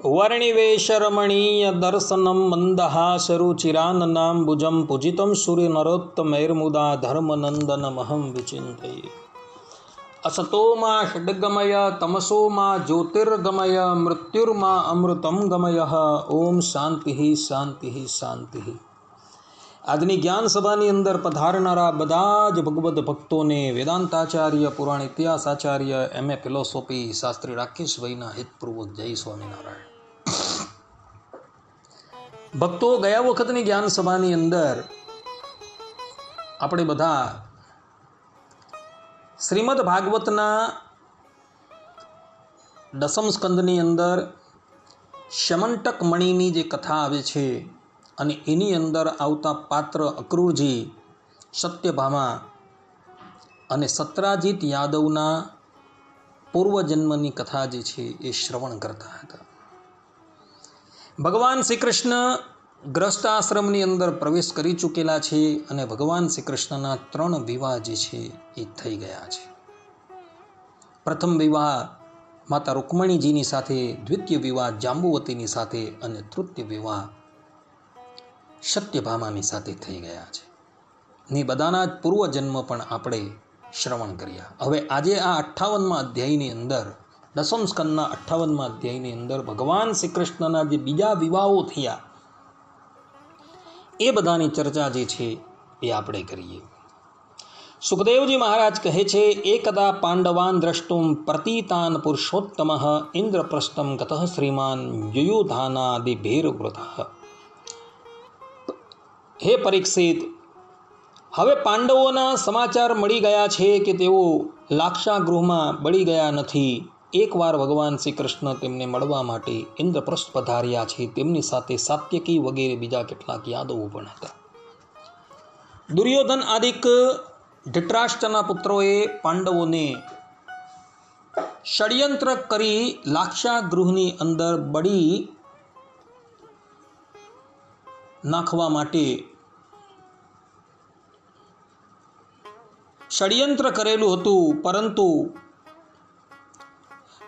वर्णिवेशरमणीय दर्शनं मन्दहासरुचिराननाम्बुजं पूजितं सूर्यनरोत्तमैर्मुदा धर्मनन्दनमहं विचिन्तये। असतो मा षड्गमय तमसो मा ज्योतिर्गमय मृत्युर्मा अमृतं गमयः। ओम शांति शांति शांति। આજની જ્ઞાન સભાની અંદર પધારનારા બધા જ ભગવદ્ ભક્તોને વેદાંતાચાર્ય પુરાણ ઇતિહાસ આચાર્ય MA ફિલોસોફી શાસ્ત્રી રાકેશભાઈના હિતપૂર્વક જય સ્વામિનારાયણ। ભક્તો, ગયા વખતની જ્ઞાન સભાની અંદર આપણે બધા શ્રીમદ ભાગવતના દસમ સ્કંદની અંદર શમંટક મણિની જે કથા આવે છે અને એની અંદર આવતા પાત્ર અક્રૂરજી, સત્યભામા અને સત્રાજીત યાદવના પૂર્વજન્મની કથા જે છે એ શ્રવણ કરતા હતા। ભગવાન શ્રી કૃષ્ણ ગ્રસ્ત આશ્રમની અંદર પ્રવેશ કરી ચૂકેલા છે અને ભગવાન શ્રી કૃષ્ણના 3 વિવાહ જે છે એ થઈ ગયા છે। પ્રથમ વિવાહ માતા રૂકમણીજીની સાથે, દ્વિતીય વિવાહ જાંબુવતીની સાથે અને તૃતીય વિવાહ સત્યભામાની સાથે થઈ ગયા છે। ને બધાના જ પૂર્વજન્મ પણ આપણે શ્રવણ કર્યા। હવે આજે આ 58મા અધ્યાયની અંદર, દસમ સ્કંદના 58મા અધ્યાયની અંદર ભગવાન શ્રી કૃષ્ણના જે બીજા વિવાહો થયા એ બધાની ચર્ચા જે છે એ આપણે કરીએ। સુખદેવજી મહારાજ કહે છે, એકદા પાંડવાન દ્રષ્ટુમ પ્રતીતાન પુરુષોત્તમ ઇન્દ્રપ્રસ્થમ ગતઃ શ્રીમાન યુયુધાનાદિભેર્વૃતઃ। હે પરીક્ષિત, હવે પાંડવોના સમાચાર મળી ગયા છે કે તેઓ લાક્ષાગૃહમાં બળી ગયા નથી। એકવાર ભગવાન શ્રી કૃષ્ણ તેમને મળવા માટે ઇન્દ્રપ્રસ્થ પધાર્યા છે। તેમની સાથે સાત્યકી વગેરે બીજા કેટલાક યાદવો પણ હતા। દુર્યોધન આદિક ધૃતરાષ્ટ્રના પુત્રોએ પાંડવોને ષડયંત્ર કરી લાક્ષાગૃહની અંદર બળી નાખવા માટે ષડયંત્ર કરેલું હતું, પરંતુ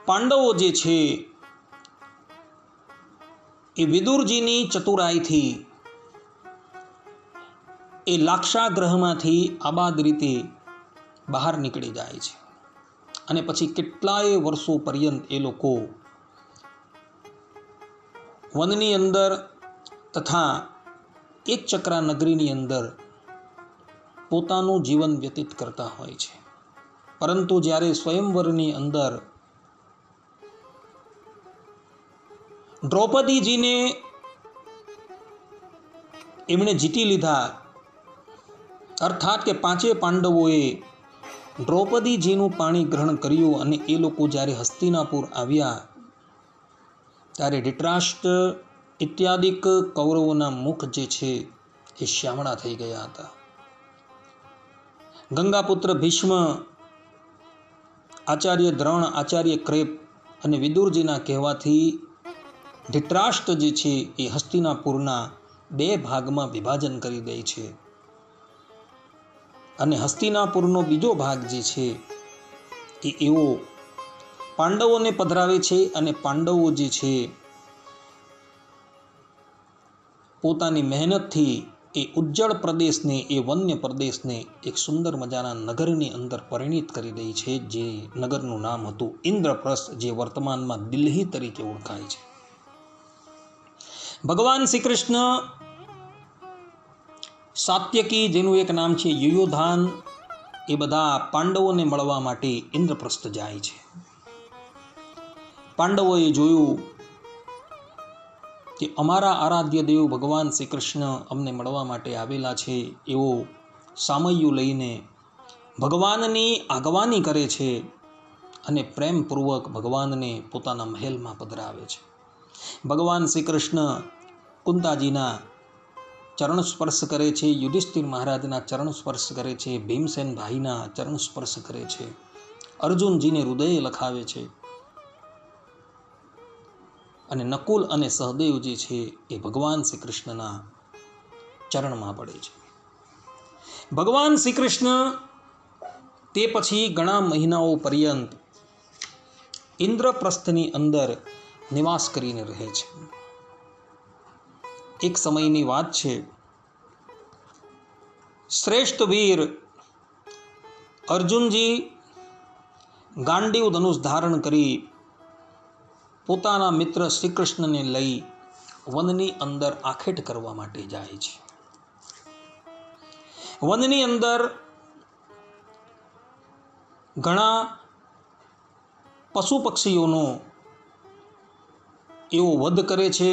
પાંડવો જે છે એ વિદુરજીની ચતુરાઈથી એ લાક્ષાગૃહમાંથી આબાદ રીતે બહાર નીકળી જાય છે અને પછી કેટલાય વર્ષો પર્યંત એ લોકો વનની અંદર તથા એક ચક્રા નગરીની અંદર પોતાનું જીવન વ્યતીત કરતા હોય છે। પરંતુ જ્યારે સ્વયંવરની અંદર દ્રૌપદીજીને એમણે જીતી લીધા, અર્થાત કે 5 પાંડવોએ દ્રૌપદીજીનું પાણી ગ્રહણ કર્યું અને એ લોકો જ્યારે હસ્તિનાપુર આવ્યા ત્યારે ધૃતરાષ્ટ્ર ઇત્યાદિક કૌરવોના મુખ જે છે એ શ્યામળા થઈ ગયા હતા। ગંગાપુત્ર ભીષ્મ, આચાર્ય દ્રોણ, આચાર્ય કૃપ અને વિદુરજીના કહેવાથી ધૃતરાષ્ટ્ર જે છે એ હસ્તિનાપુરના 2 ભાગમાં વિભાજન કરી દે છે અને હસ્તિનાપુરનો બીજો ભાગ જે છે એ એવો પાંડવોને પધરાવે છે અને પાંડવો જે છે પોતાની મહેનતથી એ ઉજ્જળ પ્રદેશને, એ વન્ય પ્રદેશને એક સુંદર મજાના નગરની અંદર પરિણિત કરી દે છે, જે નગરનું નામ હતું ઇન્દ્રપ્રસ્થ, જે વર્તમાનમાં દિલ્હી તરીકે ઓળખાય છે। ભગવાન શ્રી કૃષ્ણ સાત્યકી, જેનું એક નામ છે યુયુધાન, એ બધા પાંડવોને મળવા માટે ઇન્દ્રપ્રસ્થ જાય છે। પાંડવોએ જોયું કે અમારા આરાધ્ય દેવ ભગવાન શ્રી કૃષ્ણ અમને મળવા માટે આવેલા છે। એવો સામૈયું લઈને ભગવાનની આગવાની કરે છે અને પ્રેમપૂર્વક ભગવાનને પોતાના મહેલમાં પધરાવે છે। ભગવાન શ્રી કૃષ્ણ કુંતાજીના ચરણ સ્પર્શ કરે છે, યુધિષ્ઠિર મહારાજના ચરણ સ્પર્શ કરે છે, ભીમસેન ભાઈના ચરણ સ્પર્શ કરે છે, અર્જુનજીને હૃદય લખાવે છે અને નકુલ અને સહદેવ જે છે એ ભગવાન શ્રી કૃષ્ણના ચરણમાં પડે છે। ભગવાન શ્રી કૃષ્ણ તે પછી ઘણા મહિનાઓ પર્યંત ઇન્દ્રપ્રસ્થની અંદર નિવાસ કરીને રહે છે. એક સમયની વાત છે, શ્રેષ્ઠ વીર અર્જુનજી ગાંડીવ ધનુષ ધારણ કરી પોતાના મિત્ર શ્રી કૃષ્ણને લઈ વનની અંદર આખેટ કરવા માટે જાય છે. વનની અંદર ઘણા પશુ પક્ષીઓનો એવો વધ કરે છે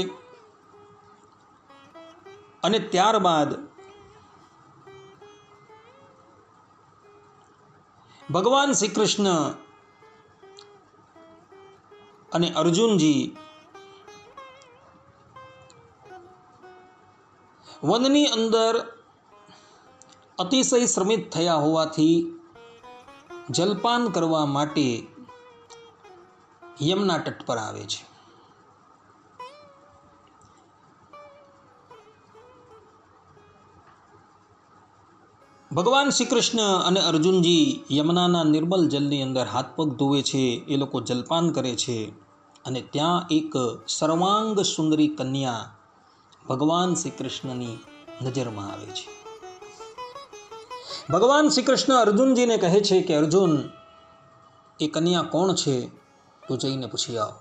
અને ત્યારબાદ ભગવાન શ્રી કૃષ્ણ અને અર્જુનજી વનની અંદર અતિશય શ્રમિત થયા હોવાથી જલપાન કરવા માટે યમુના તટ પર આવે છે. ભગવાન શ્રી કૃષ્ણ અને અર્જુનજી યમુનાના નિર્મલ જલની અંદર હાથ પગ ધોવે છે, એ લોકો જલપાન કરે છે અને ત્યાં એક સર્વાંગ સુંદરી કન્યા ભગવાન શ્રી કૃષ્ણની નજરમાં આવે છે. ભગવાન શ્રી કૃષ્ણ અર્જુનજીને કહે છે કે અર્જુન, એ કન્યા કોણ છે? તો જઈને પૂછી આવ.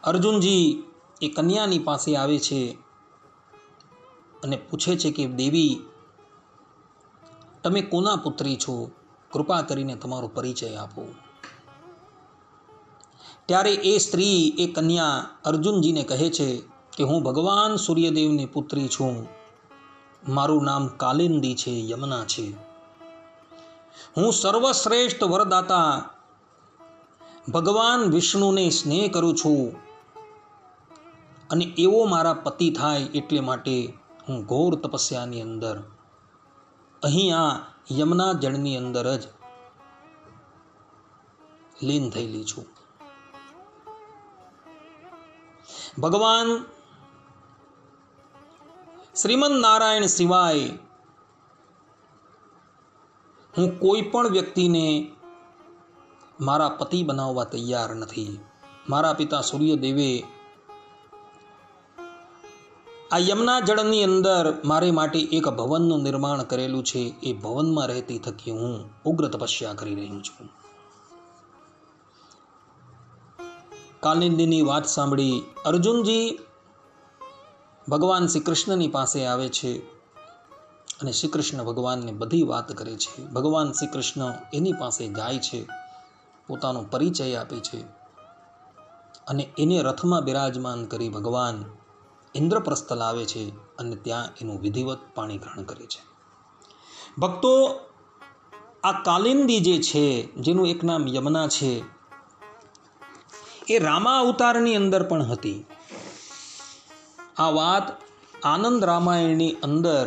અર્જુનજી એ કન્યાની પાસે આવે છે અને પૂછે છે કે દેવી, તમે કોના પુત્રી છો? કૃપા કરીને તમારો પરિચય આપો. ત્યારે એ સ્ત્રી, એ કન્યા અર્જુનજીને કહે છે કે હું ભગવાન સૂર્યદેવની પુત્રી છું. મારું નામ કાલિંદી છે, યમુના છે. હું સર્વશ્રેષ્ઠ વરદાતા ભગવાન વિષ્ણુને સ્નેહ કરું છું અને એવો મારા પતિ થાય એટલે માટે હું ઘોર તપસ્યાની અંદર અહીં આ યમુના જળની અંદર જ લીન થયેલી છું. ભગવાન શ્રીમદ નારાયણ સિવાય હું કોઈ પણ વ્યક્તિને મારા પતિ બનાવવા તૈયાર નથી. મારા પિતા સૂર્યદેવે આ યમુના જળની અંદર મારે માટે એક ભવનનું નિર્માણ કરેલું છે. એ ભવનમાં રહેતી થકી હું ઉગ્ર તપસ્યા કરી રહ્યો છું. કાલિંદીની વાત સાંભળી અર્જુનજી ભગવાન શ્રી કૃષ્ણની પાસે આવે છે અને શ્રી કૃષ્ણ ભગવાનને બધી વાત કરે છે. ભગવાન શ્રી કૃષ્ણ એની પાસે જાય છે, પોતાનો પરિચય આપે છે અને એને રથમાં બિરાજમાન કરી ભગવાન ઇન્દ્રપ્રસ્થ લાવે છે અને ત્યાં એનું વિધિવત પાણી ગ્રહણ કરે છે. ભક્તો, આ કાલિંદી જે છે, જેનું એક નામ યમુના છે, એ રામા અવતારની અંદર પણ હતી. આ વાત આનંદ રામાયણની અંદર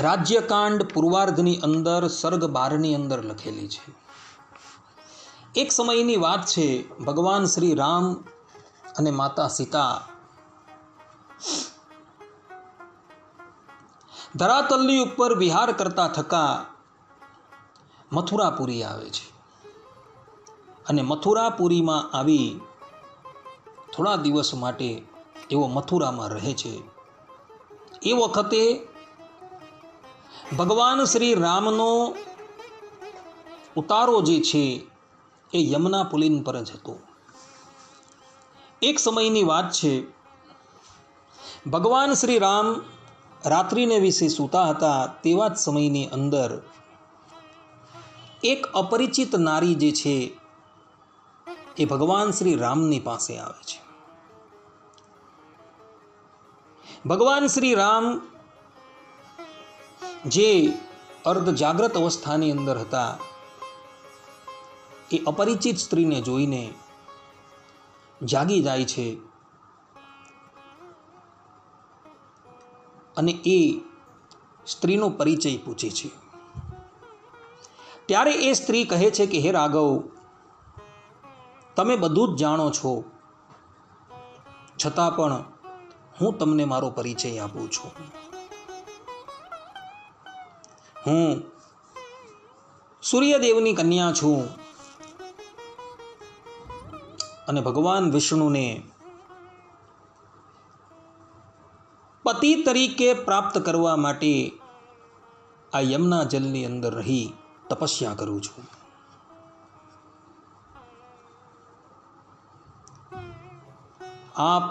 રાજ્યકાંડ પૂર્વાર્ધની અંદર સર્ગ 12ની અંદર લખેલી છે. એક સમયની વાત છે, ભગવાન શ્રી રામ અને માતા સીતા ધરાતલ્લી ઉપર વિહાર કરતા થકા મથુરાપુરી આવે છે અને મથુરાપુરીમાં આવી થોડા દિવસ માટે એવો મથુરામાં રહે છે. એ વખતે ભગવાન શ્રી રામનો ઉતારો જે છે એ યમુના પુલિન પર જ હતો. એક સમયની વાત છે, ભગવાન શ્રી રામ રાત્રિને વિશે સૂતા હતા. તેવા જ સમયની અંદર એક અપરિચિત નારી જે છે એ ભગવાન શ્રી રામની પાસે આવે છે. ભગવાન શ્રી રામ જે અર્ધ જાગ્રત અવસ્થાની અંદર હતા, એ અપરિચિત સ્ત્રીને જોઈને જાગી જાય છે અને એ સ્ત્રીનો પરિચય પૂછે છે. ત્યારે એ સ્ત્રી કહે છે કે હે રાઘવ, તમે બધું જ જાણો છો, છતાં પણ હું તમને મારો પરિચય આપું છું. હું સૂર્યદેવની કન્યા છું અને ભગવાન વિષ્ણુને પતિ તરીકે પ્રાપ્ત કરવા માટે આ યમુના જલની અંદર રહી તપસ્યા કરું છું. આપ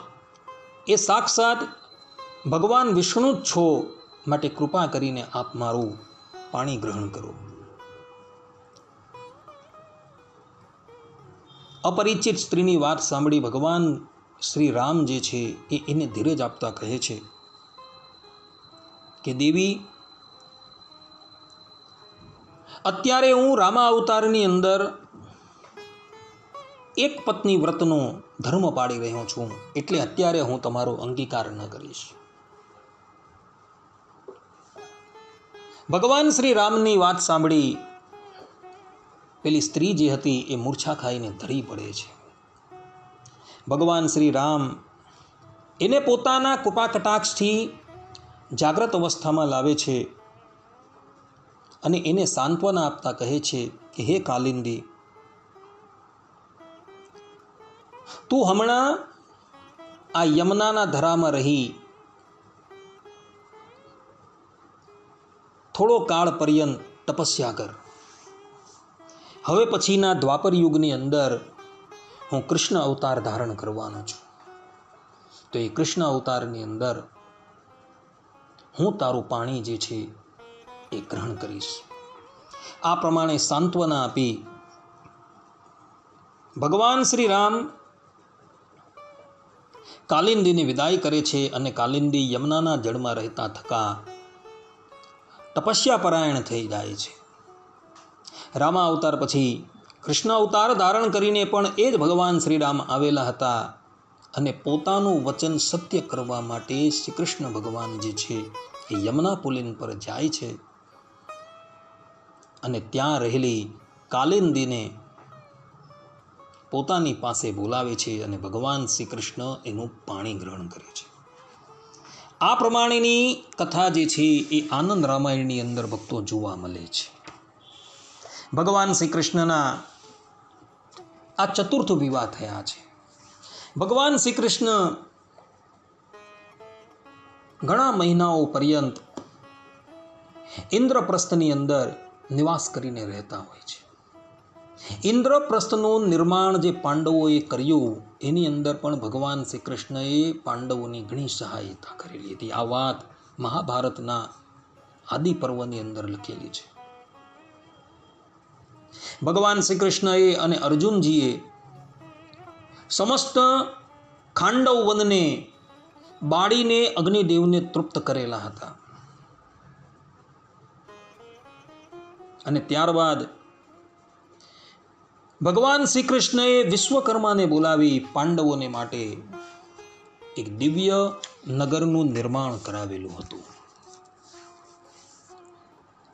એ સાક્ષાત ભગવાન વિષ્ણુ જ છો, માટે કૃપા કરીને આપ મારું પાણી ગ્રહણ કરો. અપરિચિત સ્ત્રીની વાત સાંભળી ભગવાન શ્રી રામ જે છે એને ધીરજ આપતા કહે છે કે દેવી, અત્યારે હું રામા અવતારની અંદર એક પત્ની વ્રતનો ધર્મ પાડી રહ્યો છું, એટલે અત્યારે હું તમારો અંગીકાર ન કરીશ. ભગવાન શ્રી રામની વાત સાંભળી પેલી સ્ત્રી જે હતી એ મૂર્છા ખાઈને ધરી પડે છે. ભગવાન શ્રી રામ એને પોતાના કૃપા કટાક્ષથી જાગ્રત અવસ્થામાં લાવે છે અને એને સાંત્વના આપતા કહે છે કે હે કાલિંદી, તું હમણાં આ યમુનાના ધરામાં રહી થોડો કાળ પર્યંત તપસ્યા કર. હવે પછીના દ્વાપર યુગની અંદર હું કૃષ્ણ અવતાર ધારણ કરવાનો છું, તો એ કૃષ્ણ અવતારની અંદર હું તારું પાણી જે છે એ ગ્રહણ કરીશ. આ પ્રમાણે સાંત્વના આપી ભગવાન શ્રી રામ કાલિંદીની વિદાય કરે છે અને કાલિંદી યમુનાના જળમાં રહેતા થકા તપસ્યા પરાયણ થઈ જાય છે. રામા અવતાર પછી કૃષ્ણ અવતાર ધારણ કરીને પણ એ જ ભગવાન શ્રી રામ આવેલા હતા અને પોતાનું વચન સત્ય કરવા માટે શ્રી કૃષ્ણ ભગવાન જે છે એ યમુના પુલિન પર જાય છે અને ત્યાં રહેલી કાલિંદીને પોતાની પાસે બોલાવે છે અને ભગવાન શ્રી કૃષ્ણ એનું પાણી ગ્રહણ કરે છે. આ પ્રમાણેની કથા જે છે એ આનંદ રામાયણની અંદર ભક્તો જોવા મળે છે. ભગવાન શ્રી કૃષ્ણના આ ચતુર્થ વિવાહ થયા છે. ભગવાન શ્રી કૃષ્ણ ઘણા મહિનાઓ પર્યંત ઇન્દ્રપ્રસ્થની અંદર નિવાસ કરીને રહેતા હોય છે. ઇન્દ્રપ્રસ્થનું નિર્માણ જે પાંડવોએ કર્યું એની અંદર પણ ભગવાન શ્રી કૃષ્ણએ પાંડવોની ઘણી સહાયતા કરેલી હતી. આ વાત મહાભારતના આદિ પર્વની અંદર લખેલી છે. ભગવાન શ્રી કૃષ્ણએ અને અર્જુનજીએ સમસ્ત ખાંડવ વનને બાળીને અગ્નિદેવને તૃપ્ત કરેલા હતા. અને ત્યારબાદ ભગવાન શ્રી કૃષ્ણએ વિશ્વકર્માને બોલાવી પાંડવોને માટે એક દિવ્ય નગરનું નિર્માણ કરાવેલું હતું.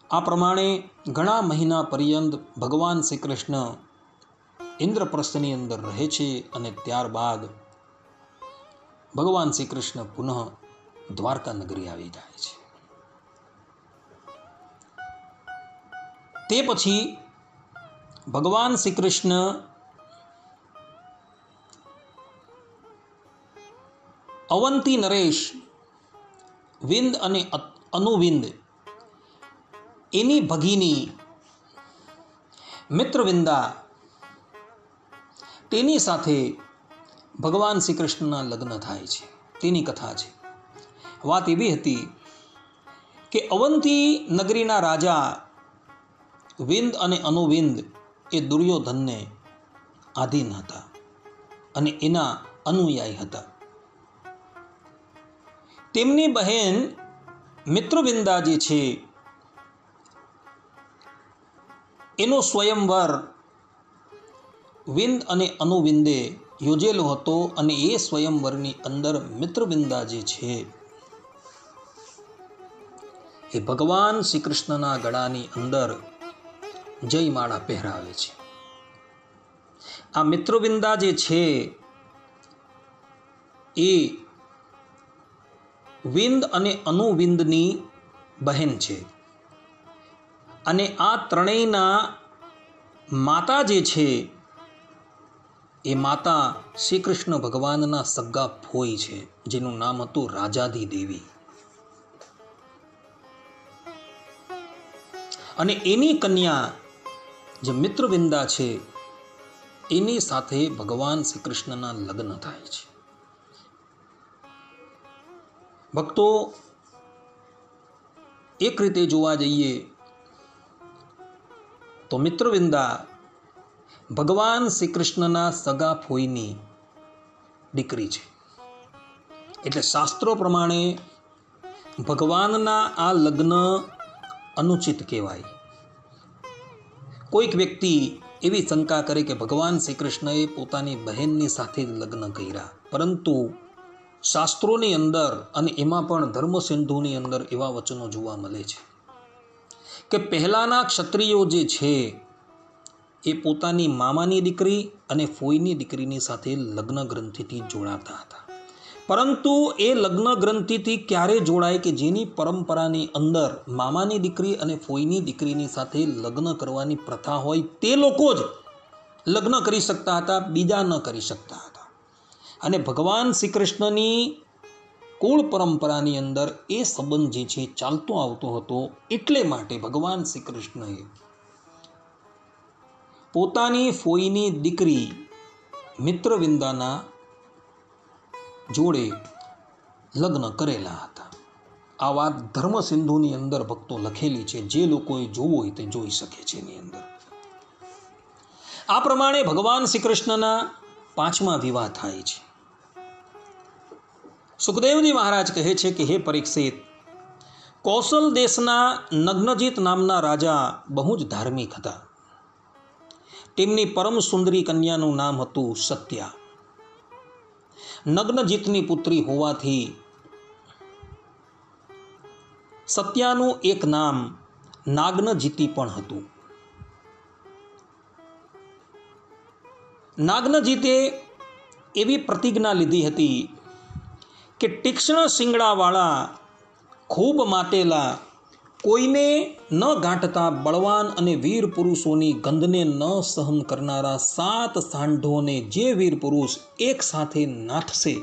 આ પ્રમાણે ઘણા મહિના પર્યંત ભગવાન શ્રી કૃષ્ણ ઇન્દ્રપ્રસ્થની અંદર રહે છે અને ત્યારબાદ ભગવાન શ્રી કૃષ્ણ પુનઃ દ્વારકા નગરી આવી જાય છે. તે પછી ભગવાન શ્રી કૃષ્ણ અવંતી નરેશ, વિંદ અને અનુવિંદ એની ભગીની મિત્રવિંદા તેની સાથે ભગવાન શ્રી કૃષ્ણના લગ્ન થાય છે. તેની કથા છે. વાત એવી હતી કે અવંતી નગરીના રાજા વિંદ અને અનુવિંદ એ દુર્યોધનને આધીન હતા અને એના અનુયાયી હતા. તેમની બહેન મિત્રવિંદા જે છે એનો સ્વયંવર વિંદ અને અનુવિંદે યોજેલો હતો અને એ સ્વયંવરની અંદર મિત્રવિંદા જે છે એ ભગવાન શ્રી કૃષ્ણના ગળાની અંદર જયમાળા પહેરાવે છે. આ મિત્રવિંદા જે છે એ વિંદ અને અનુવિંદની બહેન છે અને આ ત્રણેયના માતા જે છે એ માતા શ્રી કૃષ્ણ ભગવાનના સગા ફોઈ છે, જેનું નામ હતું રાજાધી દેવી. અને એની કન્યા જે મિત્રવિંદા છે એની સાથે ભગવાન શ્રી કૃષ્ણના લગ્ન થાય છે. ભક્તો, એક રીતે જોવા જઈએ તો મિત્રવિંદા ભગવાન શ્રી કૃષ્ણના સગા ફોઈની દીકરી છે. એટલે શાસ્ત્રો પ્રમાણે ભગવાનના આ લગ્ન અનુચિત કહેવાય. કોઈક વ્યક્તિ એવી શંકા કરે કે ભગવાન શ્રી કૃષ્ણએ પોતાની બહેનની સાથે જ લગ્ન કર્યા, પરંતુ શાસ્ત્રોની અંદર અને એમાં પણ ધર્મસિંધુની અંદર એવા વચનો જોવા મળે છે કે પહેલાના ક્ષત્રિયો જે છે એ પોતાની મામાની દીકરી અને ફોઈની દીકરીની સાથે લગ્ન ગ્રંથિથી જોડાતા હતા. પરંતુ એ લગ્ન ગ્રંથિથી ક્યારે જોડાય કે જેની પરંપરાની અંદર મામાની દીકરી અને ફોઈની દીકરીની સાથે લગ્ન કરવાની પ્રથા હોય તે લોકો જ લગ્ન કરી શકતા હતા, બીજા ન કરી શકતા હતા. અને ભગવાન શ્રી કૃષ્ણની કુળ પરંપરાની અંદર એ સંબંધ જે છે ચાલતો આવતો હતો. એટલે માટે ભગવાન શ્રી કૃષ્ણએ પોતાની ફોઈની દીકરી મિત્રવિંદાના જોડે લગ્ન કરેલા હતા. આ વાત ધર્મસિંધુની અંદર ભક્તો લખેલી છે, જે લોકોએ જોવું હોય તે જોઈ શકે છે. એની અંદર આ પ્રમાણે ભગવાન શ્રી કૃષ્ણના 5મા વિવાહ થાય છે. સુખદેવજી મહારાજ કહે છે કે હે પરીક્ષિત, કૌશલ દેશના નગ્નજીત નામના રાજા બહુ જ ધાર્મિક હતા. તેમની પરમ સુંદરી કન્યાનું નામ હતું સત્યા. નગ્નજીતની પુત્રી હોવાથી સત્યાનું એક નામ નાગ્નજીતી પણ હતું. નાગ્નજીતે એવી પ્રતિજ્ઞા લીધી હતી કે તીક્ષ્ણ શિંગડાવાળા ખૂબ માટેલા, કોઈને ન ગાંઠતા બળવાન અને વીર પુરુષોની ગંધને ન સહન કરનારા 7 સાંઢોને જે વીર પુરુષ એક સાથે નાથશે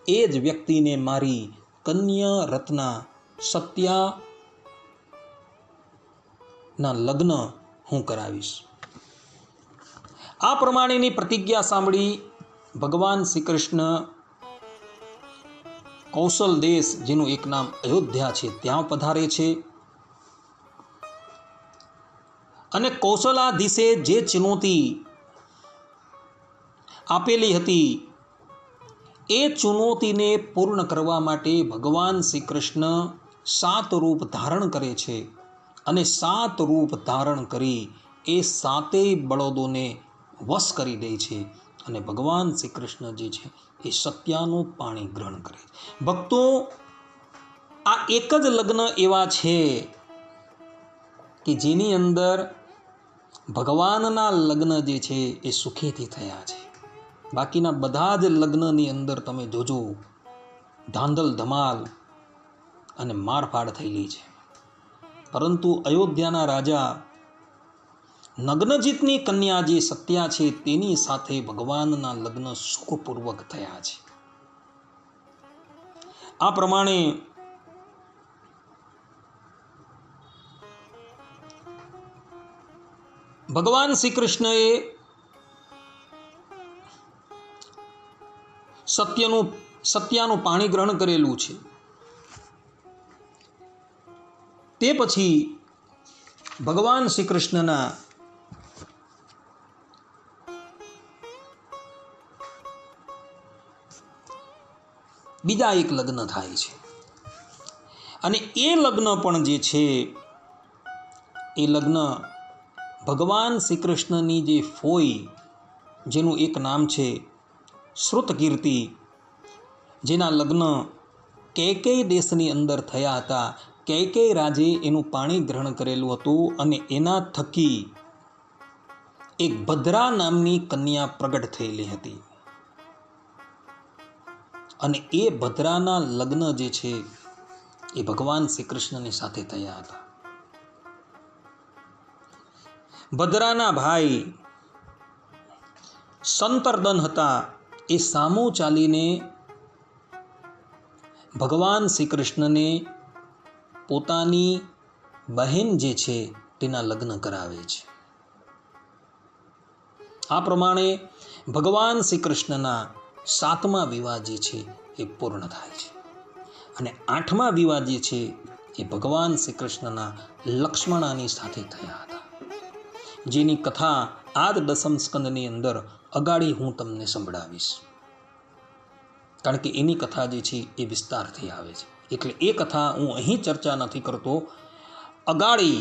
એ જ વ્યક્તિને મારી કન્યા રત્ના સત્યાના લગ્ન હું કરાવીશ. આ પ્રમાણેની પ્રતિજ્ઞા સાંભળી ભગવાન શ્રી કૃષ્ણ કૌશલ દેશ, જેનું એક નામ અયોધ્યા છે, ત્યાં પધારે છે. અને કૌશલાધીશે જે ચુનૌતી આપેલી હતી એ ચુનૌતીને પૂર્ણ કરવા માટે ભગવાન શ્રી કૃષ્ણ 7 રૂપ ધારણ કરે છે. અને 7 રૂપ ધારણ કરી એ 7 બળદોને વશ કરી દે છે. અને ભગવાન શ્રી કૃષ્ણ જે છે એ સત્યાનું પાણી ગ્રહણ કરે. ભક્તો, આ એક જ લગ્ન એવા છે કે જેની અંદર ભગવાનના લગ્ન જે છે એ સુખેથી થયા છે. બાકીના બધા જ લગ્નની અંદર તમે જોજો ધાંધલ ધમાલ અને મારફાડ થયેલી છે. પરંતુ અયોધ્યાના રાજા નગ્નજીતની કન્યા જે સત્યા છે તેની સાથે ભગવાનના લગ્ન સુખપૂર્વક થયા છે. આ પ્રમાણે ભગવાન શ્રી કૃષ્ણએ સત્યાનું પાણી ગ્રહણ કરેલું છે. તે પછી ભગવાન શ્રી કૃષ્ણના બીજા એક લગ્ન થાય છે. અને એ લગ્ન પણ જે છે એ લગ્ન ભગવાન શ્રી કૃષ્ણની જે ફોઈ, જેનું એક નામ છે શ્રુતકીર્તિ, જેના લગ્ન કૈકેયી દેશની અંદર થયા હતા. કૈકેયી રાજે એનું પાણી ગ્રહણ કરેલું હતું અને એના થકી એક ભદ્રા નામની કન્યા પ્રગટ થયેલી હતી. અને એ ભદ્રાના લગ્ન જે છે એ ભગવાન શ્રી કૃષ્ણની સાથે થયા હતા. ભદ્રાના ભાઈ સંતર્દન હતા એ સામો ચાલીને ભગવાન શ્રી કૃષ્ણને પોતાની બહેન જે છે તેના લગ્ન કરાવે છે. આ પ્રમાણે ભગવાન શ્રી કૃષ્ણના 7મા વિવાહ જે છે એ પૂર્ણ થાય છે. અને 8મા વિવાહ જે છે એ ભગવાન શ્રી કૃષ્ણના લક્ષ્મણાની સાથે થયા હતા, જેની કથા આ જ દસમ સ્કંદની અંદર અગાડી હું તમને સંભળાવીશ, કારણ કે એની કથા જે છે એ વિસ્તારથી આવે છે. એટલે એ કથા હું અહીં ચર્ચા નથી કરતો, અગાડી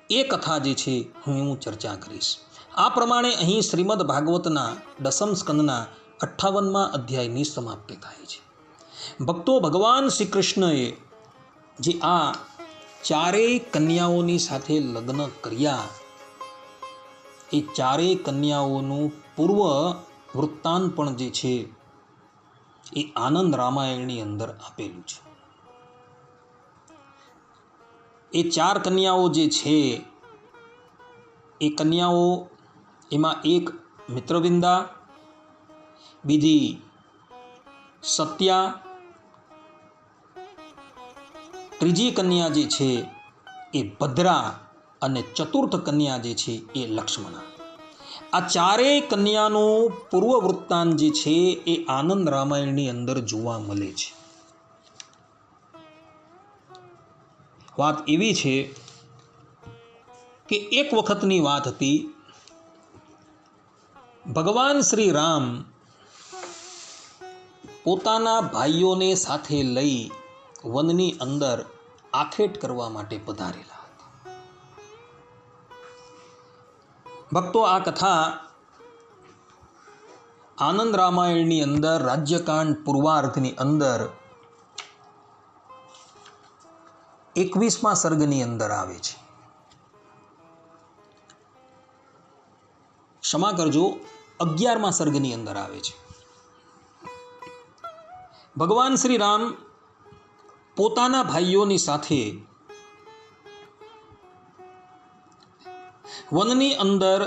એ કથા જે છે હું ચર્ચા કરીશ. આ પ્રમાણે અહીં શ્રીમદ ભાગવતના દસમ સ્કંદના 58મા અધ્યાયની સમાપ્તિ થાય છે. ભક્તો, ભગવાન શ્રી કૃષ્ણએ જે આ ચારેય કન્યાઓની સાથે લગ્ન કર્યા, એ ચારેય કન્યાઓનું પૂર્વ વૃત્તાંત પણ જે છે એ આનંદ રામાયણની અંદર આપેલું છે. એ 4 કન્યાઓ જે છે એ કન્યાઓ, એમાં એક મિત્રવિંદા, બીજી સત્યા, ત્રીજી કન્યા જે છે એ ભદ્રા અને ચતુર્થ કન્યા જે છે એ લક્ષ્મણા. આ ચારેય કન્યાનું પૂર્વ વૃત્તાંત જે છે એ આનંદ રામાયણની અંદર જોવા મળે છે. વાત એવી છે કે એક વખતની વાત હતી, ભગવાન શ્રી રામ પોતાના ભાઈઓને સાથે લઈ વનની અંદર આખેટ કરવા માટે પધારેલા હતા. ભક્તો, આ કથા આનંદ રામાયણની અંદર રાજ્યકાંડ પૂર્વાર્ધની અંદર 21મા સર્ગની અંદર આવે છે. ક્ષમા કરજો, 11મા સર્ગની અંદર આવે છે. ભગવાન શ્રી રામ પોતાના ભાઈઓની સાથે વનની અંદર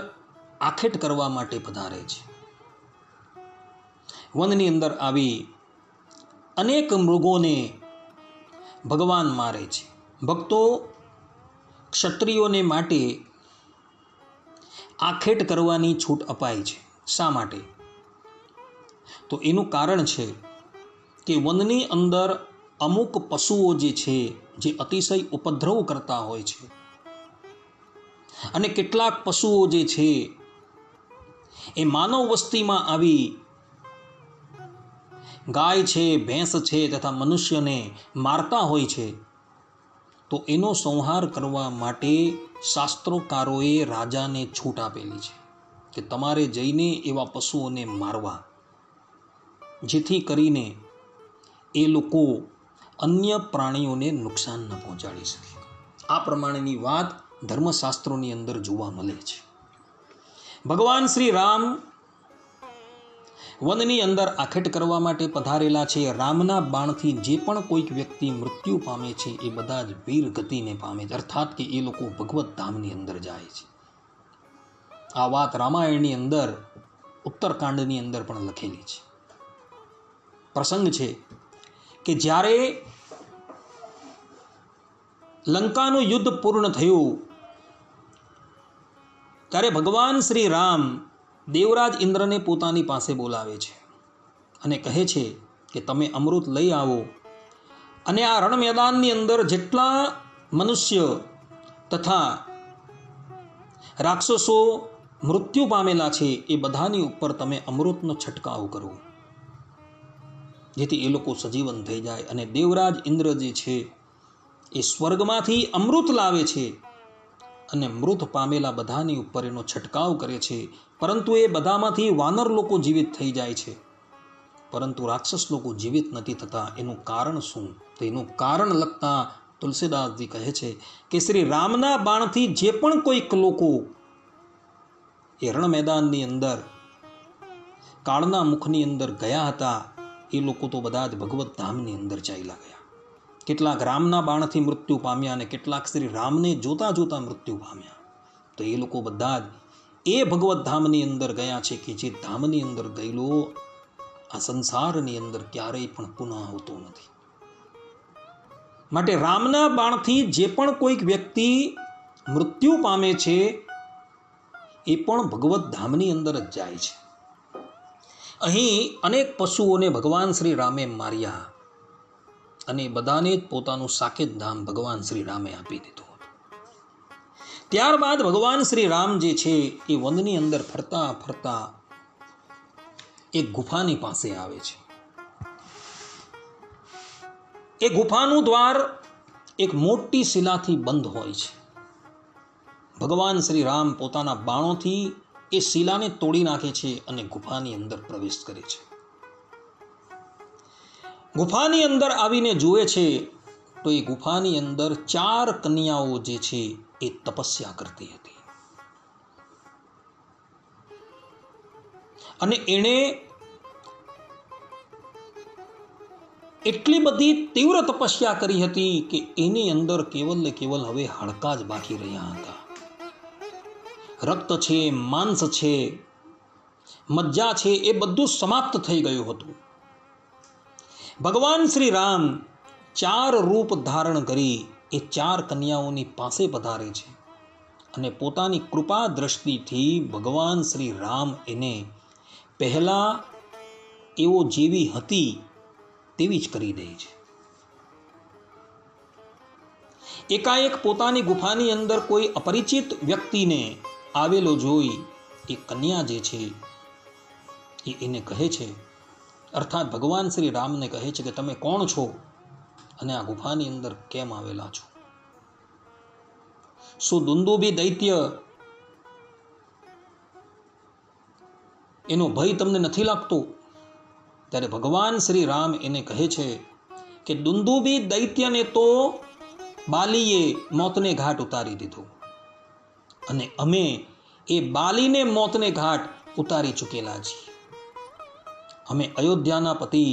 આખેટ કરવા માટે પધારે છે. વનની અંદર આવી અનેક મૃગોને ભગવાન મારે છે. ભક્તો, ક્ષત્રિયોને માટે આખેટ કરવાની છૂટ અપાય છે. શા માટે? તો એનું કારણ છે કે વનની અંદર અમુક પશુઓ જે છે જે અતિશય ઉપદ્રવ કરતા હોય છે, અને કેટલાક પશુઓ જે છે એ માનવ વસ્તીમાં આવી ગાય છે, ભેંસ છે તથા મનુષ્યને મારતા હોય છે. તો એનો સંહાર કરવા માટે શાસ્ત્રોકારોએ રાજાને છૂટ આપેલી છે કે તમારે જઈને એવા પશુઓને મારવા, જેથી કરીને એ લોકો અન્ય પ્રાણીઓને નુકસાન ન પહોંચાડી શકે. આ પ્રમાણેની વાત ધર્મશાસ્ત્રોની અંદર જોવા મળે છે. ભગવાન શ્રી રામ વનની અંદર આખેટ કરવા માટે પધારેલા છે. રામના બાણથી જે પણ કોઈક વ્યક્તિ મૃત્યુ પામે છે એ બધા જ વીર ગતિને પામે છે, અર્થાત કે એ લોકો ભગવત ધામની અંદર જાય છે. આ વાત રામાયણની અંદર ઉત્તરકાંડની અંદર પણ લખેલી છે. પ્રસંગ છે કે જ્યારે લંકાનું યુદ્ધ પૂર્ણ થયું ત્યારે ભગવાન શ્રી રામ દેવરાજ ઇન્દ્રને પોતાની પાસે બોલાવે છે અને કહે છે કે તમે અમૃત લઈ આવો અને આ રણ મેદાનની અંદર જેટલા મનુષ્ય તથા રાક્ષસો મૃત્યુ પામેલા છે એ બધાની ઉપર તમે અમૃતનો છંટકાવ કરો, જેથી એ લોકો સજીવન થઈ જાય. અને દેવરાજ ઇન્દ્ર જે છે એ સ્વર્ગમાંથી અમૃત લાવે છે અને મૃત પામેલા બધાની ઉપર એનો છંટકાવ કરે છે. પરંતુ એ બધામાંથી વાનર લોકો જીવિત થઈ જાય છે, પરંતુ રાક્ષસ લોકો જીવિત નથી થતા. એનું કારણ શું? તો એનું કારણ લખતા તુલસીદાસજી કહે છે કે શ્રી રામના બાણથી જે પણ કોઈક લોકો એ રણ મેદાનની અંદર કાળના મુખની અંદર ગયા હતા, એ લોકો તો બધા જ ભગવત ધામની અંદર ચાલ્યા ગયા. કેટલાક રામના બાણથી મૃત્યુ પામ્યા અને કેટલાક શ્રી રામને જોતા જોતા મૃત્યુ પામ્યા. તો એ લોકો બધા જ એ ભગવત ધામની અંદર ગયા છે કે જે ધામની અંદર ગયેલો આ સંસારની અંદર ક્યારેય પણ પુનઃ આવતો નથી. માટે રામના બાણથી જે પણ કોઈક વ્યક્તિ મૃત્યુ પામે છે એ પણ ભગવત ધામની અંદર જ જાય છે. અહીં અનેક પશુઓને ભગવાન શ્રી રામે માર્યા અને બધાને જ પોતાનું સાકેત ધામ ભગવાન શ્રી રામે આપી દીધું હતું. ત્યારબાદ ભગવાન શ્રી રામ જે છે એ વનની અંદર ફરતા ફરતા એક ગુફાની પાસે આવે છે. એ ગુફાનું દ્વાર એક મોટી શિલાથી બંધ હોય છે. ભગવાન શ્રી રામ પોતાના બાણોથી એ શિલાને તોડી નાખે છે અને ગુફાની અંદર પ્રવેશ કરે છે. ગુફાની અંદર આવીને જુએ છે તો એ ગુફાની અંદર 4 કન્યાઓ જે છે એ તપસ્યા કરતી હતી અને એણે એટલી બધી તીવ્ર તપસ્યા કરી હતી કે એની અંદર કેવલ ને કેવલ હવે હાડકાં જ બાકી રહ્યા હતા. રક્ત છે, માંસ છે, મજ્જા છે, એ બધું સમાપ્ત થઈ ગયું હતું. ભગવાન શ્રી રામ 4 રૂપ ધારણ કરી એ 4 કન્યાઓની પાસે પધારે છે અને પોતાની કૃપા દ્રષ્ટિથી ભગવાન શ્રી રામ એને પહેલા એવો જેવી હતી તેવી જ કરી દે છે. એકાએક પોતાની ગુફાની અંદર કોઈ અપરિચિત વ્યક્તિને આવેલો જોઈ એ કન્યા જે છે એ એને કહે છે, અર્થાત ભગવાન શ્રી રામને કહે છે કે તમે કોણ છો અને આ ગુફાની અંદર કેમ આવેલા છો? શું દુંદુભી દૈત્ય એનો ભય તમને નથી લાગતો? ત્યારે ભગવાન શ્રી રામ એને કહે છે કે દુંદુભી દૈત્યને તો બાલીએ મોતને ઘાટ ઉતારી દીધો અને અમે એ બાલીને મોતને ઘાટ ઉતારી ચૂકેલા છીએ. અમે અયોધ્યાના પતિ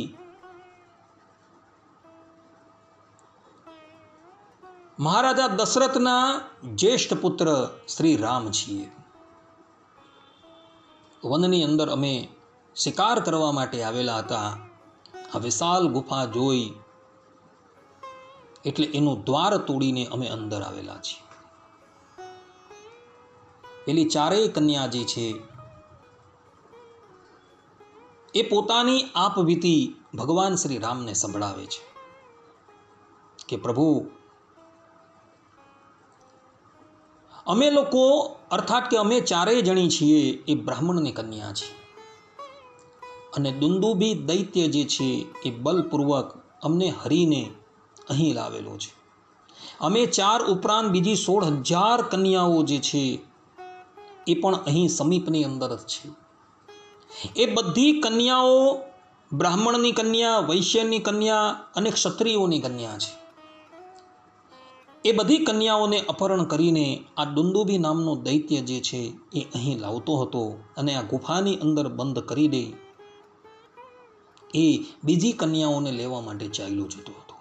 મહારાજા દશરથના જ્યેષ્ઠ પુત્ર શ્રી રામ છીએ. વનની અંદર અમે શિકાર કરવા માટે આવેલા હતા. આ વિશાળ ગુફા જોઈ એટલે એનું દ્વાર તોડીને અમે અંદર આવેલા છીએ. પેલી 4 કન્યા જે છે એ પોતાની આપવીતી ભગવાન શ્રી રામને સંભળાવે છે કે પ્રભુ, અમે લોકો અર્થાત કે અમે 4 જણી છીએ એ બ્રાહ્મણની કન્યા છીએ અને દુંદુભી દૈત્ય જે છે એ બલપૂર્વક અમને હરીને અહીં લાવેલો છે. અમે 4 ઉપરાંત બીજી 16,000 કન્યાઓ જે છે એ પણ અહીં સમીપની અંદર જ છે. એ બધી કન્યાઓ બ્રાહ્મણની કન્યા, વૈશ્યની કન્યા અને ક્ષત્રિયોની કન્યા છે. એ બધી કન્યાઓને અપહરણ કરીને આ દુંદુભી નામનો દૈત્ય જે છે એ અહીં લાવતો હતો અને આ ગુફાની અંદર બંધ કરી દે એ બીજી કન્યાઓને લેવા માટે ચાલ્યો જતો હતો.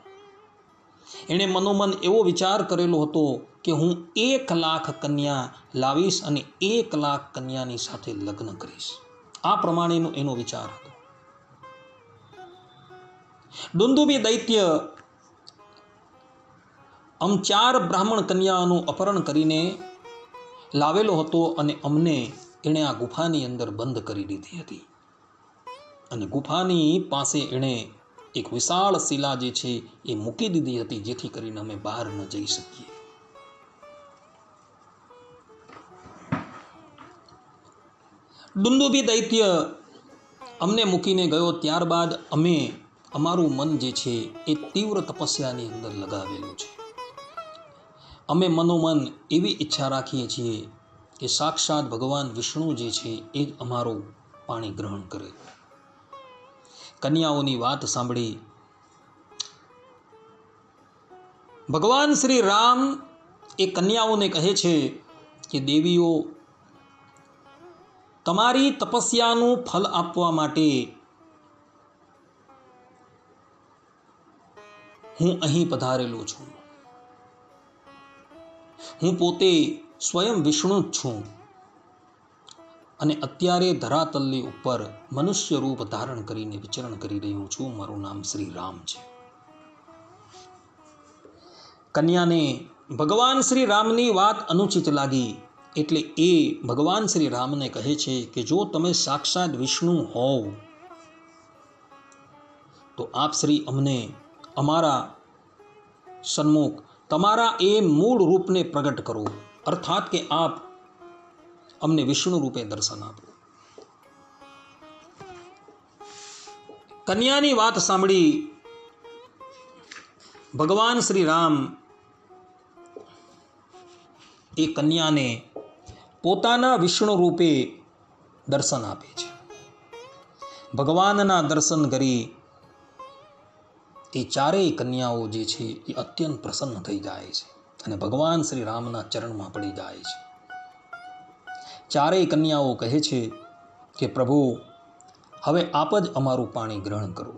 એણે મનોમન એવો વિચાર કરેલો હતો કે હું 1,00,000 કન્યા લાવીશ અને 1,00,000 કન્યાની સાથે લગ્ન કરીશ. આ પ્રમાણેનો એનો વિચાર હતો. દુંદુભી દૈત્ય 4 બ્રાહ્મણ કન્યાઓનું અપહરણ કરીને લાવેલો હતો અને અમને એણે આ ગુફાની અંદર બંધ કરી દીધી હતી અને ગુફાની પાસે એણે એક વિશાળ શિલા જે છે એ મૂકી દીધી હતી જેથી કરીને અમે બહાર ન જઈ શકીએ. દુંદુભી દૈત્ય અમને મૂકીને ગયો. ત્યારબાદ અમે અમારું મન જે છે એ તીવ્ર તપસ્યાની અંદર લગાવેલું છે. અમે મનોમન એવી ઈચ્છા રાખીએ છીએ કે સાક્ષાત ભગવાન વિષ્ણુ જે છે એ જ અમારું પાણી ગ્રહણ કરે. કન્યાઓની વાત સાંભળી ભગવાન શ્રી રામ એ કન્યાઓને કહે છે કે દેવીઓ, તમારી તપસ્યાનું ફલ આપવા માટે હું અહીં પધારેલો છું. હું પોતે સ્વયં વિષ્ણુ જ છું અને અત્યારે ધરાતલની ઉપર મનુષ્ય રૂપ ધારણ કરીને વિચરણ કરી રહ્યો છું. મારું નામ શ્રી રામ છે. કન્યાને ભગવાન શ્રી રામની વાત અનુચિત લાગી એટલે એ ભગવાન શ્રી રામને કહે છે કે જો તમે સાક્ષાત વિષ્ણુ હોવ તો આપ શ્રી અમને અમારા સન્મુખ તમારા એ મૂળ રૂપને પ્રગટ કરો, અર્થાત કે આપ અમને વિષ્ણુ રૂપે દર્શન આપો. કન્યાની વાત સાંભળી ભગવાન શ્રી રામ એ કન્યાને પોતાના વિષ્ણુ રૂપે દર્શન આપે છે. ભગવાનના દર્શન કરી એ ચારેય કન્યાઓ જે છે એ અત્યંત પ્રસન્ન થઈ જાય છે અને ભગવાન શ્રી રામના ચરણમાં પડી જાય છે. ચારેય કન્યાઓ કહે છે કે પ્રભુ, હવે આપ જ અમારું પાણી ગ્રહણ કરો.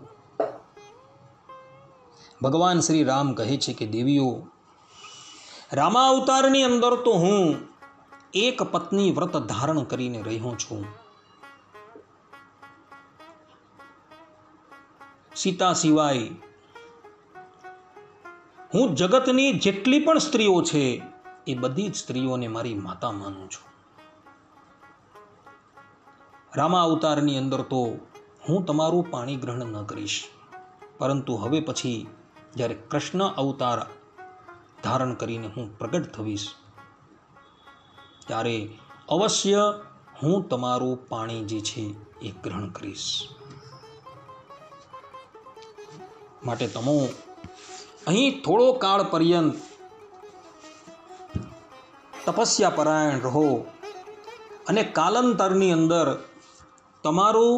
ભગવાન શ્રી રામ કહે છે કે દેવીઓ, રામા અવતારની અંદર તો હું એક પત્ની વ્રત ધારણ કરીને રહ્યો છું. સીતા સિવાય હું જગતની જેટલી પણ સ્ત્રીઓ છે એ બધી જ સ્ત્રીઓને મારી માતા માનું છું. રામા અવતારની અંદર તો હું તમારું પાણી ગ્રહણ ન કરીશ, પરંતુ હવે પછી જ્યારે કૃષ્ણ અવતાર ધારણ કરીને હું પ્રગટ થઈશ ત્યારે અવશ્ય હું તમારું પાણી જે છે એ ગ્રહણ કરીશ. માટે તમે અહીં થોડો કાળ પર્યંત તપસ્યા પરાયણ રહો અને કાલાંતરની અંદર તમારું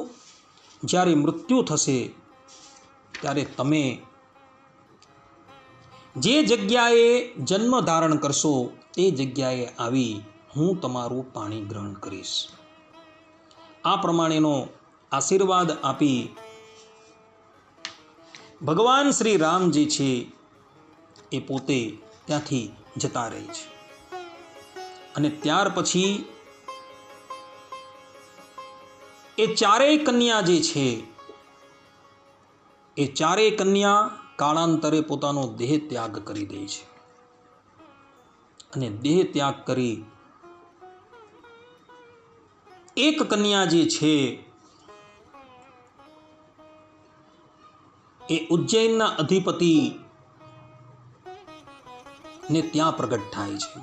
જ્યારે મૃત્યુ થશે ત્યારે તમે જે જગ્યાએ જન્મ ધારણ કરશો તે જગ્યાએ આવી હું તમારું પાણી ગ્રહણ કરીશ. આ પ્રમાણેનો આશીર્વાદ આપી ભગવાન શ્રી રામ જે છે એ પોતે ત્યાંથી જતા રહે છે. અને ત્યાર પછી એ ચારેય કન્યા જે છે એ ચારેય કન્યા કાળાંતરે પોતાનો દેહ ત્યાગ કરી દે છે. અને દેહ ત્યાગ કરી એક કન્યા જે છે એ ઉજ્જૈનના અધિપતિ ને ત્યાં પ્રગટ થાય છે.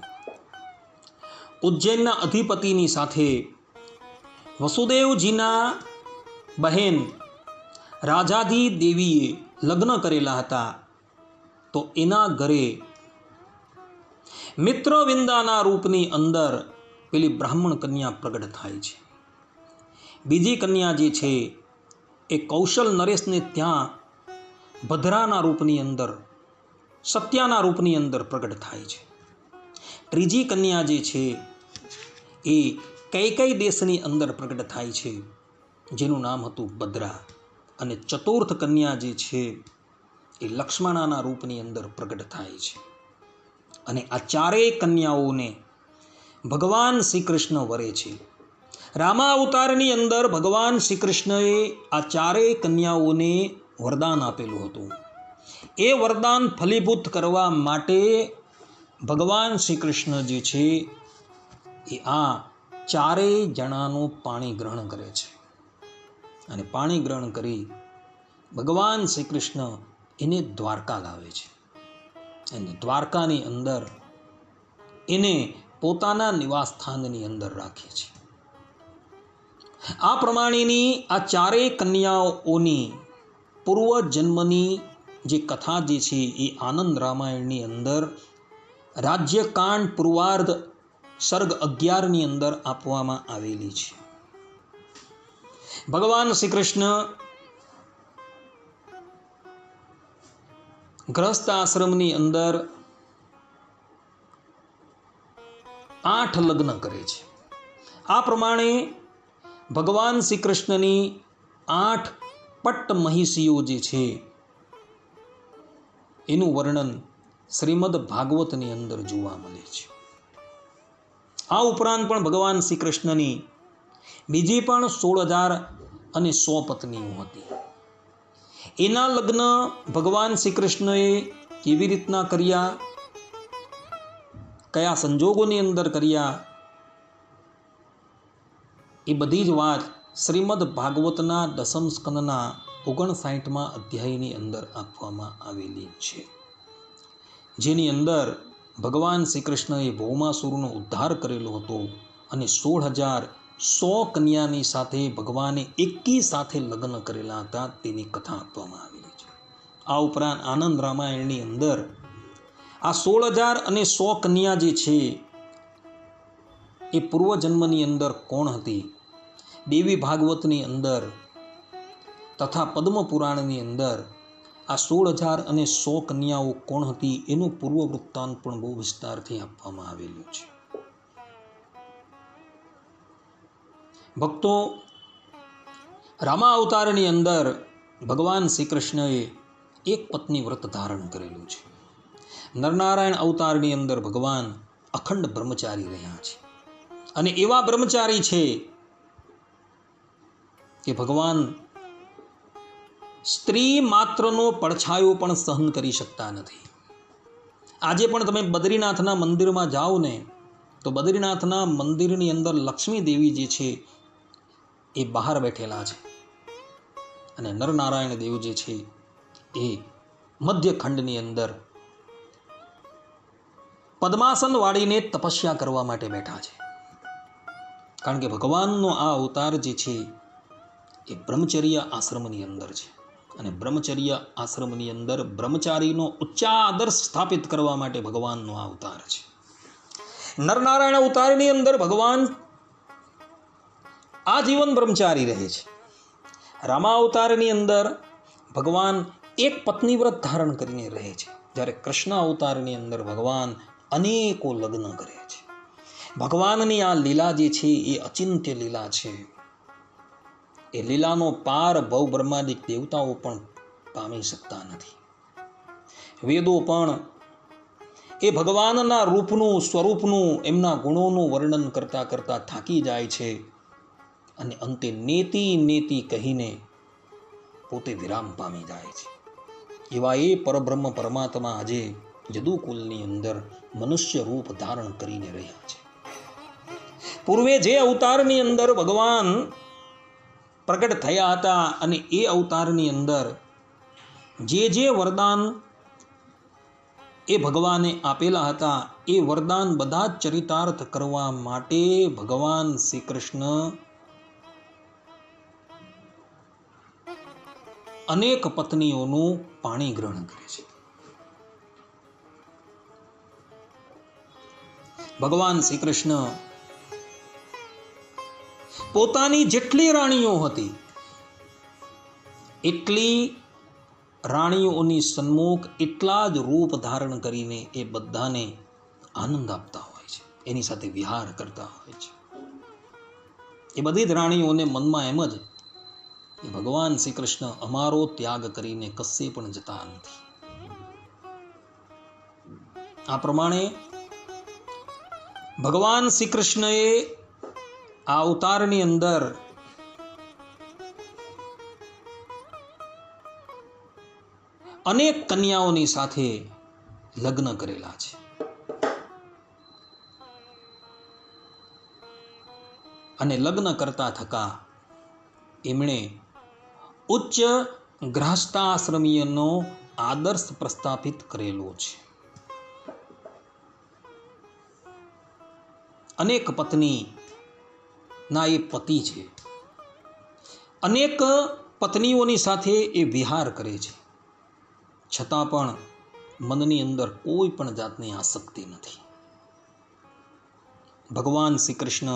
ઉજ્જૈનના અધિપતિની સાથે વસુદેવજીના બહેન રાજાધી દેવીએ લગ્ન કરેલા હતા, તો એના ઘરે મિત્રવિંદાના રૂપની અંદર પેલી બ્રાહ્મણ કન્યા પ્રગટ થાય છે. બીજી કન્યા જે છે એ કૌશલ નરેશને ત્યાં ભદ્રાના રૂપની અંદર, સત્યાના રૂપની અંદર પ્રગટ થાય છે. ત્રીજી કન્યા જે છે એ કૈકેયી દેશની અંદર પ્રગટ થાય છે, જેનું નામ હતું ભદ્રા. અને ચતુર્થ કન્યા જે છે એ લક્ષ્મણાના રૂપની અંદર પ્રગટ થાય છે. અને આ ચારેય કન્યાઓને ભગવાન શ્રી કૃષ્ણ વરે છે. રામા અવતારની અંદર ભગવાન શ્રી કૃષ્ણએ આ ચારેય કન્યાઓને વરદાન આપેલું હતું. એ વરદાન ફલીભૂત કરવા માટે ભગવાન શ્રી કૃષ્ણ જે છે એ આ ચારેય જણાનું પાણી ગ્રહણ કરે છે. અને પાણી ગ્રહણ કરી ભગવાન શ્રી કૃષ્ણ એને દ્વારકા લાવે છે. અને દ્વારકાની અંદર એને પોતાના નિવાસ સ્થાનની અંદર રાખે છે. આ પ્રમાણેની આ ચારેય કન્યાઓની પૂર્વજન્મની જે કથા જે છે એ આનંદ રામાયણની અંદર રાજ્યકાંડ પૂર્વાર્ધ સર્ગ 11ની અંદર આપવામાં આવેલી છે. ભગવાન શ્રી કૃષ્ણ ગ્રહસ્થ આશ્રમની અંદર 8 લગ્ન કરે છે. આ પ્રમાણે ભગવાન શ્રી કૃષ્ણની 8 પટ્ટ મહિષીઓ જે છે એનું વર્ણન શ્રીમદ ભાગવતની અંદર જોવા મળે છે. આ ઉપરાંત પણ ભગવાન શ્રી કૃષ્ણની બીજી પણ 16,100 પત્નીઓ હતી. એના લગ્ન ભગવાન શ્રી કૃષ્ણએ કેવી રીતના કર્યા, કયા સંજોગોની અંદર કર્યા, એ બધી જ વાત શ્રીમદ ભાગવતના 10મ સ્કંદના 59મા અધ્યાયની અંદર આપવામાં આવેલી છે, જેની અંદર ભગવાન શ્રી કૃષ્ણએ ભૌમાસુરનો ઉદ્ધાર કરેલો હતો અને 16,100 કન્યાની સાથે ભગવાને એકી સાથે લગ્ન કરેલા હતા તેની કથા આપવામાં આવેલી છે. આ ઉપરાંત આનંદ રામાયણની અંદર આ 16,100 કન્યા જે છે એ પૂર્વજન્મની અંદર કોણ હતી, દેવી ભાગવતની અંદર તથા પદ્મ પુરાણની અંદર આ 16,100 કન્યાઓ કોણ હતી એનું પૂર્વ વૃત્તાંત પણ બહુ વિસ્તારથી આપવામાં આવેલું છે. ભક્તો, રામા અવતારની અંદર ભગવાન શ્રી કૃષ્ણએ એક પત્ની વ્રત ધારણ કરેલું છે. નરનારાયણ અવતારની અંદર ભગવાન અખંડ બ્રહ્મચારી રહ્યા છે અને એવા બ્રહ્મચારી છે કે ભગવાન સ્ત્રી માત્રનો પડછાયો પણ સહન કરી શકતા નથી. આજે પણ તમે બદ્રીનાથના મંદિરમાં જાઓ ને તો બદ્રીનાથના મંદિરની અંદર લક્ષ્મી દેવી જે છે એ બહાર બેઠેલા છે અને નરનારાયણ દેવ જે છે એ મધ્યખંડની અંદર પદ્માસન વાળીને તપસ્યા કરવા માટે બેઠા છે. કારણ કે ભગવાનનો આ અવતાર જે છે એ બ્રહ્મચર્ય આશ્રમની અંદર છે અને બ્રહ્મચર્ય આશ્રમની અંદર બ્રહ્મચારીનો ઉચ્ચા આદર્શ સ્થાપિત કરવા માટે ભગવાનનો આ અવતાર છે. નરનારાયણ અવતારની અંદર ભગવાન આજીવન બ્રહ્મચારી રહે છે. રામા અવતારની અંદર ભગવાન એક પત્ની વ્રત ધારણ કરીને રહે છે, જ્યારે કૃષ્ણ અવતારની અંદર ભગવાન અનેકો લગ્ન કરે છે. ભગવાનની આ લીલા જે છે એ અચિંત્ય લીલા છે. એ લીલાનો પાર ભવ બ્રહ્માદિક દેવતાઓ પણ પામી શકતા નથી. વેદો પણ એ ભગવાનના રૂપનું, સ્વરૂપનું, એમના ગુણોનું વર્ણન કરતાં કરતાં થાકી જાય છે અને અંતે નેતિ નેતિ કહીને પોતે વિરામ પામી જાય છે. એવા એ પરબ્રહ્મ પરમાત્મા આજે યદુકુલની અંદર મનુષ્ય રૂપ ધારણ કરીને રહ્યા છે. પૂર્વે જે અવતારની અંદર ભગવાન પ્રગટ થયા હતા અને એ અવતારની અંદર જે વરદાન એ ભગવાને આપેલા હતા એ વરદાન બધા જ ચરિતાર્થ કરવા માટે ભગવાન શ્રી કૃષ્ણ અનેક પત્નીઓનું પાણી ગ્રહણ કરે છે. ભગવાન શ્રી કૃષ્ણ પોતાની જેટલી રાણીઓ હતી એટલી રાણીઓની સન્મુખ એટલા જ રૂપ ધારણ કરીને એ બધાને આનંદ આપતા હોય છે, એની સાથે વિહાર કરતા હોય છે. એ બધી જ રાણીઓને મનમાં એમ જ કે ભગવાન શ્રી કૃષ્ણ અમારો ત્યાગ કરીને કશે પણ જતા નથી. આ પ્રમાણે ભગવાન શ્રી કૃષ્ણએ આ અવતારની અંદર અનેક કન્યાઓની સાથે લગ્ન કરેલા છે. અને લગ્ન કરતા થકા એમણે ઉચ્ચ ગ્રહસ્થાશ્રમીયનો આદર્શ પ્રસ્થાપિત કરેલો છે. અનેક પત્ની ના એ પતિ છે. અનેક પત્નીઓની સાથે એ વિહાર કરે છે, છતાં પણ મનની અંદર કોઈ પણ જાતની આસક્તિ નથી. ભગવાન શ્રી કૃષ્ણ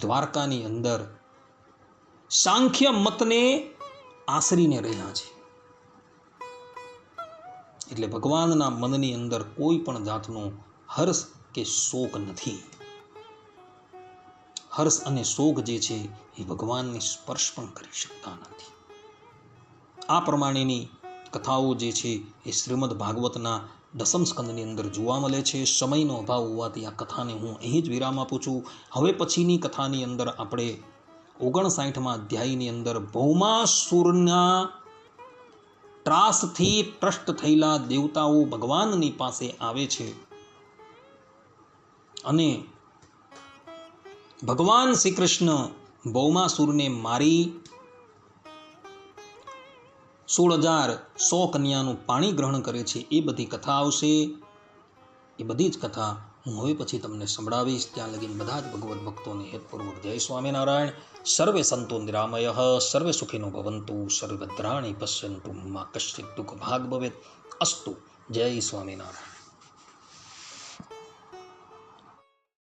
દ્વારકાની અંદર સાંખ્ય મતને આશરીને રહ્યા છે. એટલે ભગવાનના મનની અંદર કોઈ પણ જાતનો હર્ષ કે શોક નથી. હર્ષ અને શોક જે છે એ ભગવાનને સ્પર્શ પણ કરી શકતા નથી. આ પ્રમાણેની કથાઓ જે છે એ શ્રીમદ ભાગવતના 10મ સ્કંદની અંદર જોવા મળે છે. સમયનો અભાવ હોવાથી આ કથાને હું અહીં જ વિરામ આપું છું. હવે પછીની કથાની અંદર આપણે 59મા અધ્યાયની અંદર ભૌમાસુરના ત્રાસથી ત્રસ્ત થયેલા દેવતાઓ ભગવાનની પાસે આવે છે અને ભગવાન શ્રી કૃષ્ણ ભૌમાસુરને મારી 16,100 કન્યાનું પાણી ગ્રહણ કરે છે. એ બધી કથા આવશે. એ બધી જ કથા હું હવે પછી તમને સંભળાવીશ. ત્યાં લગીને બધા જ ભગવદ્ ભક્તોને હેતપૂર્વક જય સ્વામિનારાયણ. સર્વે સંતો નિરામયઃ, સર્વે સુખિનો ભવન્તુ, સર્વે ભદ્રાણિ પશ્યન્તુ, મા કશ્ચિત દુઃખ ભાગ ભવેત. અસ્તુ. જય સ્વામિનારાયણ.